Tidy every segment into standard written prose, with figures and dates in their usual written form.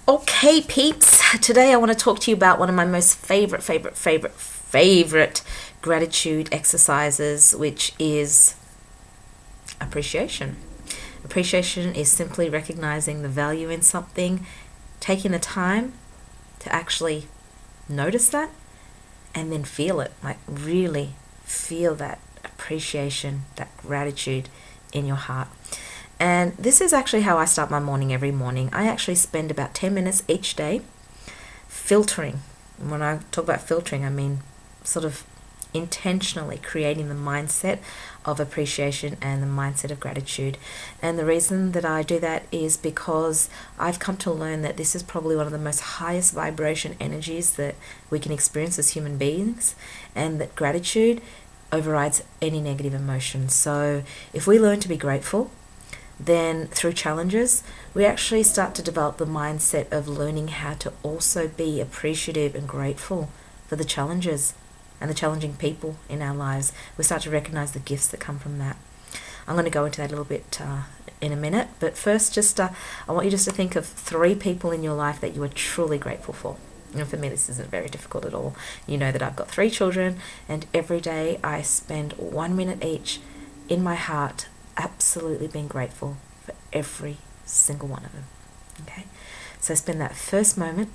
Okay, peeps. Today I want to talk to you about one of my most favorite gratitude exercises, which is appreciation. Appreciation is simply recognizing the value in something, taking the time to actually notice that, and then feel it. Like, really feel that appreciation, that gratitude in your heart. And this is actually how I start my morning every morning. I actually spend about 10 minutes each day filtering. And when I talk about filtering, I mean sort of intentionally creating the mindset of appreciation and the mindset of gratitude. And the reason that I do that is because I've come to learn that this is probably one of the most highest vibration energies that we can experience as human beings, and that gratitude overrides any negative emotion. So if we learn to be grateful, then through challenges, we actually start to develop the mindset of learning how to also be appreciative and grateful for the challenges and the challenging people in our lives. We start to recognize the gifts that come from that. I'm going to go into that a little bit in a minute, but first, I want you just to think of 3 people in your life that you are truly grateful for. And for me, this isn't very difficult at all. You know that I've got 3 children, and every day I spend 1 minute each in my heart absolutely being grateful for every single one of them. Okay? So spend that first moment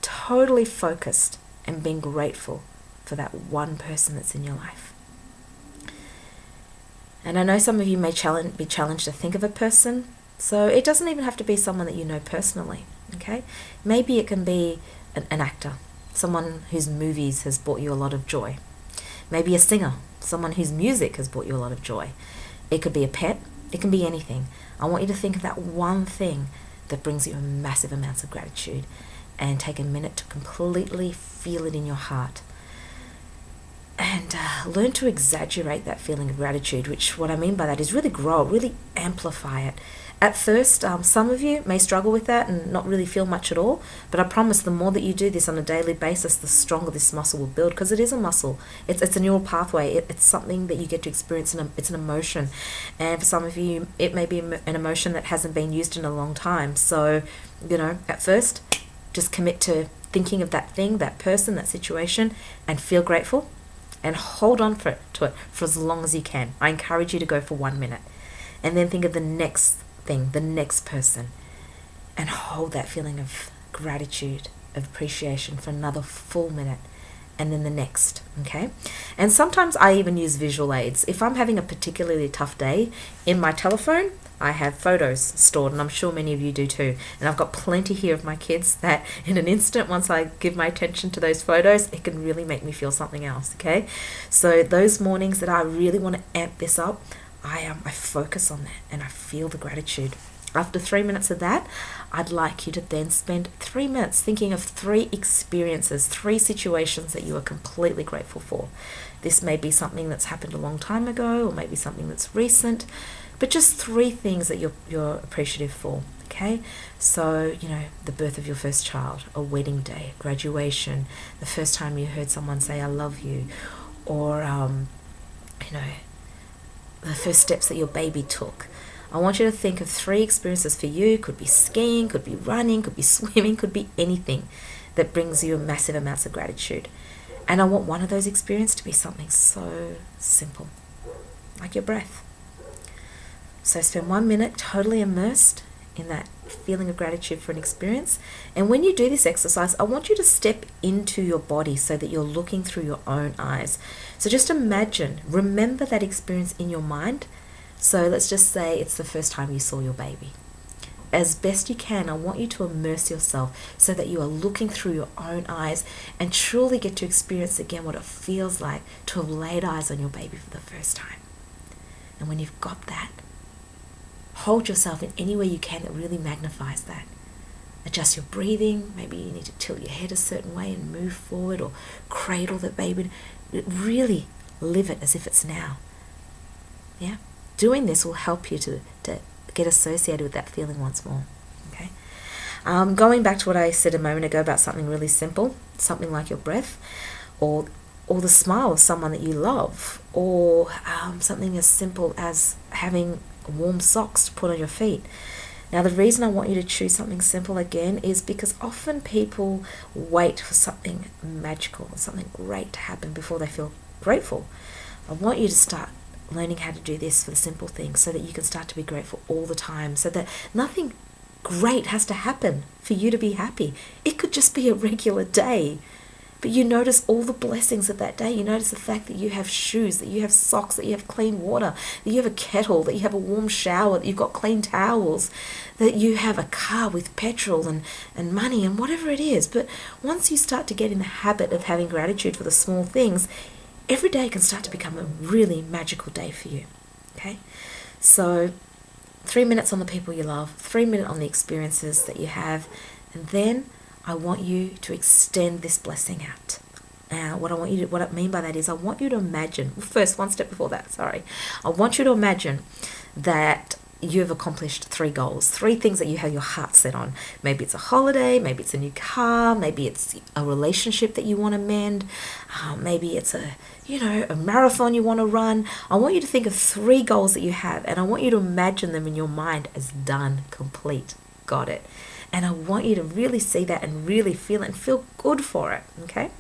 totally focused and being grateful for that one person that's in your life. And I know some of you may be challenged to think of a person, so it doesn't even have to be someone that you know personally. Okay? Maybe it can be an actor, someone whose movies has brought you a lot of joy. Maybe a singer, someone whose music has brought you a lot of joy. It could be a pet. It can be anything. I want you to think of that one thing that brings you a massive amounts of gratitude, and take a minute to completely feel it in your heart. And learn to exaggerate that feeling of gratitude, which what I mean by that is really grow it, really amplify it. At first, some of you may struggle with that and not really feel much at all, but I promise the more that you do this on a daily basis, the stronger this muscle will build, because it is a muscle. It's a neural pathway. It's something that you get to experience, it's an emotion. And for some of you, it may be an emotion that hasn't been used in a long time. So, at first, just commit to thinking of that thing, that person, that situation, and feel grateful, and hold on to it for as long as you can. I encourage you to go for 1 minute, and then think of the next thing, the next person, and hold that feeling of gratitude, of appreciation for another full minute, and then the next. Okay? And sometimes I even use visual aids. If I'm having a particularly tough day, in my telephone I have photos stored, and I'm sure many of you do too. And I've got plenty here of my kids that in an instant, once I give my attention to those photos, it can really make me feel something else. Okay? So those mornings that I really want to amp this up, I focus on that and I feel the gratitude. After 3 minutes of that, I'd like you to then spend 3 minutes thinking of 3 experiences, 3 situations that you are completely grateful for. This may be something that's happened a long time ago, or maybe something that's recent, but just 3 things that you're appreciative for. Okay? So, the birth of your first child, a wedding day, graduation, the first time you heard someone say I love you, or the first steps that your baby took. I want you to think of 3 experiences for you. Could be skiing, could be running, could be swimming, could be anything that brings you massive amounts of gratitude. And I want one of those experiences to be something so simple, like your breath. So spend 1 minute totally immersed in that feeling of gratitude for an experience. And when you do this exercise, I want you to step into your body so that you're looking through your own eyes. So just remember that experience in your mind. So let's just say it's the first time you saw your baby. As best you can, I want you to immerse yourself so that you are looking through your own eyes and truly get to experience again what it feels like to have laid eyes on your baby for the first time. And when you've got that, hold yourself in any way you can that really magnifies that. Adjust your breathing. Maybe you need to tilt your head a certain way and move forward, or cradle the baby. Really live it as if it's now. Yeah? Doing this will help you to get associated with that feeling once more. Okay? Going back to what I said a moment ago about something really simple, something like your breath, or the smile of someone that you love, or something as simple as having warm socks to put on your feet. Now, the reason I want you to choose something simple again is because often people wait for something magical, something great to happen before they feel grateful. I want you to start learning how to do this for the simple things so that you can start to be grateful all the time, so that nothing great has to happen for you to be happy. It could just be a regular day. But you notice all the blessings of that day. You notice the fact that you have shoes, that you have socks, that you have clean water, that you have a kettle, that you have a warm shower, that you've got clean towels, that you have a car with petrol and money and whatever it is. But once you start to get in the habit of having gratitude for the small things, every day can start to become a really magical day for you. Okay? So 3 minutes on the people you love, 3 minutes on the experiences that you have, and then I want you to extend this blessing out. What I mean by that is I want you to imagine, first, one step before that, I want you to imagine that you have accomplished 3 goals, 3 things that you have your heart set on. Maybe it's a holiday, maybe it's a new car, maybe it's a relationship that you want to mend, maybe it's a marathon you want to run. I want you to think of 3 goals that you have, and I want you to imagine them in your mind as done, complete, got it. And I want you to really see that and really feel it and feel good for it, okay?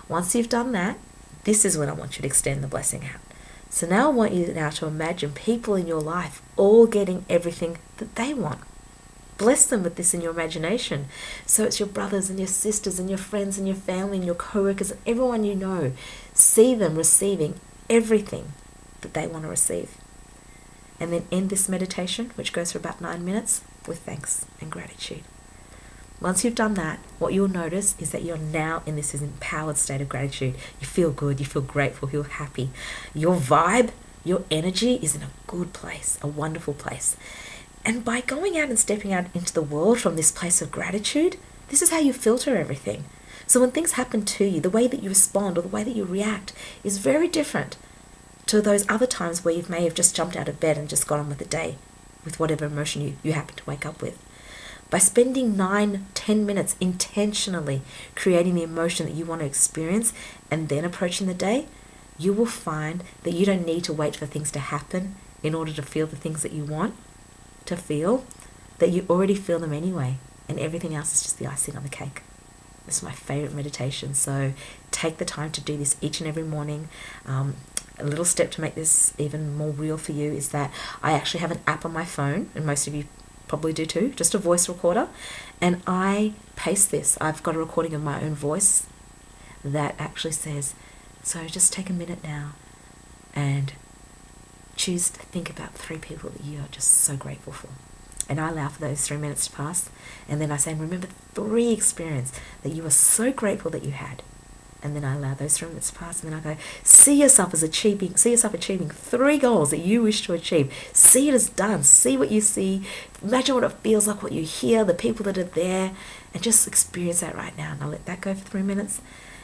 Once you've done that, this is when I want you to extend the blessing out. So now I want you now to imagine people in your life all getting everything that they want. Bless them with this in your imagination. So it's your brothers and your sisters and your friends and your family and your co-workers and everyone you know. See them receiving everything that they want to receive. And then end this meditation, which goes for about 9 minutes, with thanks and gratitude. Once you've done that, what you'll notice is that you're now in this empowered state of gratitude. You feel good, you feel grateful, you feel happy. Your vibe, your energy is in a good place, a wonderful place. And by going out and stepping out into the world from this place of gratitude, this is how you filter everything. So when things happen to you, the way that you respond or the way that you react is very different to those other times where you may have just jumped out of bed and just got on with the day, with whatever emotion you happen to wake up with. By spending 9-10 minutes intentionally creating the emotion that you want to experience and then approaching the day, you will find that you don't need to wait for things to happen in order to feel the things that you want to feel, that you already feel them anyway, and everything else is just the icing on the cake. This is my favorite meditation, so take the time to do this each and every morning. A little step to make this even more real for you is that I actually have an app on my phone, and most of you probably do too, just a voice recorder, and I paste this. I've got a recording of my own voice that actually says, so just take a minute now and choose to think about 3 people that you are just so grateful for. And I allow for those 3 minutes to pass, and then I say, remember 3 experiences that you are so grateful that you had. And then I allow those 3 minutes to pass, and then I go, see yourself achieving 3 goals that you wish to achieve. See it as done. See what you see. Imagine what it feels like, what you hear, the people that are there, and just experience that right now. And I let that go for 3 minutes.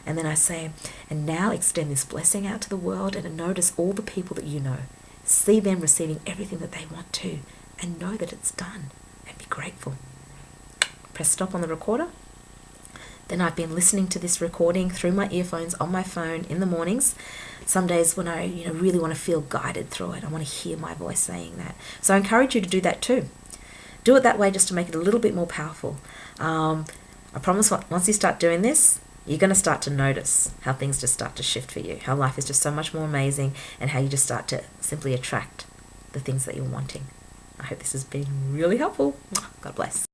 And then I say, and now extend this blessing out to the world and notice all the people that you know. See them receiving everything that they want to, and know that it's done, and be grateful. Press stop on the recorder. Then I've been listening to this recording through my earphones on my phone in the mornings. Some days when I really want to feel guided through it, I want to hear my voice saying that. So I encourage you to do that too. Do it that way just to make it a little bit more powerful. I promise once you start doing this, you're going to start to notice how things just start to shift for you, how life is just so much more amazing, and how you just start to simply attract the things that you're wanting. I hope this has been really helpful. God bless.